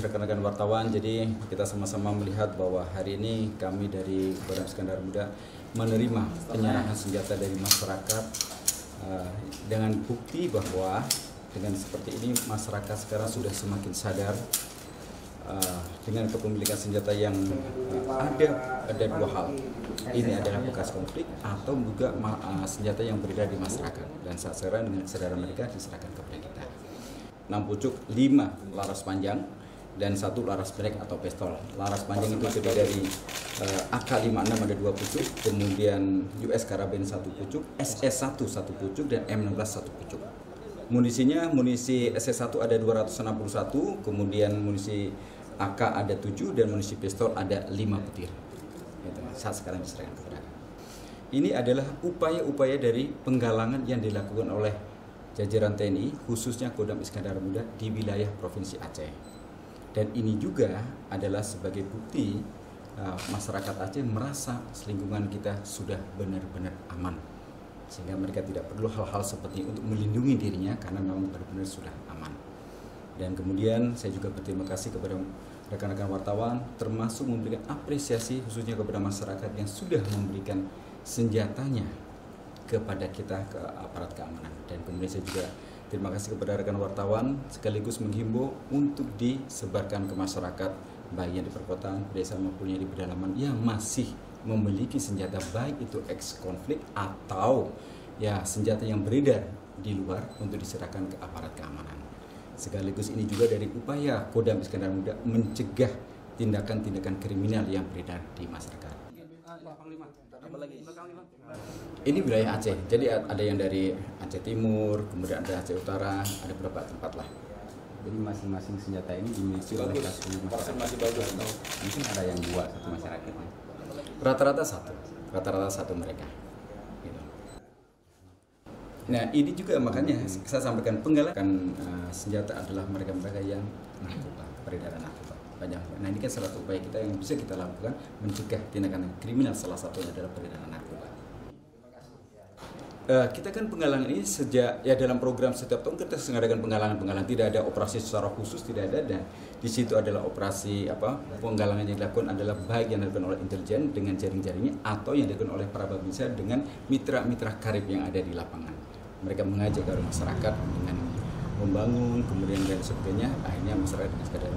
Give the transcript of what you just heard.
rekan-rekan wartawan, jadi kita sama-sama melihat bahwa hari ini kami dari Kodam Iskandar Muda menerima penyerahan senjata dari masyarakat dengan bukti bahwa dengan seperti ini masyarakat sekarang sudah semakin sadar dengan kepemilikan senjata yang ada dua hal. Ini adalah bekas konflik atau juga senjata yang beredar di masyarakat, dan saat sekarang dengan kesadaran mereka diserahkan kepada kita. 6 pucuk, 5 laras panjang, dan 1 laras pendek atau pistol. Laras panjang itu terdiri dari AK-56 ada 2 pucuk, kemudian US Karabin 1 pucuk, SS1 1 pucuk, dan M16 1 pucuk. Munisinya, munisi SS1 ada 261, kemudian munisi AK ada 7, dan munisi pistol ada 5 butir. Itu saat sekarang diserahkan kepada. Ini adalah upaya-upaya dari penggalangan yang dilakukan oleh jajaran TNI, khususnya Kodam Iskandar Muda di wilayah Provinsi Aceh. Dan ini juga adalah sebagai bukti masyarakat Aceh merasa lingkungan kita sudah benar-benar aman. Sehingga mereka tidak perlu hal-hal seperti untuk melindungi dirinya karena memang benar-benar sudah aman. Dan kemudian saya juga berterima kasih kepada rekan-rekan wartawan, termasuk memberikan apresiasi khususnya kepada masyarakat yang sudah memberikan senjatanya kepada kita, ke aparat keamanan. Dan kemudian saya juga terima kasih kepada rekan wartawan, sekaligus menghimbau untuk disebarkan ke masyarakat baik yang di perkotaan, desa maupun yang di pedalaman yang masih memiliki senjata, baik itu ex konflik atau ya senjata yang beredar di luar, untuk diserahkan ke aparat keamanan. Sekaligus ini juga dari upaya Kodam Iskandar Muda mencegah tindakan-tindakan kriminal yang beredar di masyarakat. Ini wilayah Aceh, jadi ada yang dari Aceh Timur, kemudian ada Aceh Utara, ada beberapa tempat lah. Jadi masing-masing senjata ini dimiliki oleh satu masyarakat. Mungkin ada yang 2 satu masyarakatnya. Rata-rata satu mereka. Gitu. Nah ini juga makanya saya sampaikan penggalangan senjata adalah mereka-mereka yang narkoba, peredaran narkoba. Banyak. Nah ini kan salah satu upaya kita yang bisa kita lakukan mencegah tindakan kriminal, salah satunya adalah peredaran narkoba. Kita kan penggalangan ini sejak ya dalam program setiap tahun kita mengadakan penggalangan, tidak ada operasi secara khusus, tidak ada, dan di situ adalah operasi penggalangan yang dilakukan adalah baik yang dilakukan oleh intelijen dengan jaring-jaringnya atau yang dilakukan oleh para babinsa dengan mitra-mitra karib yang ada di lapangan. Mereka mengajak dari masyarakat dengan membangun, kemudian dan sebagainya, akhirnya masyarakat dengan sekadar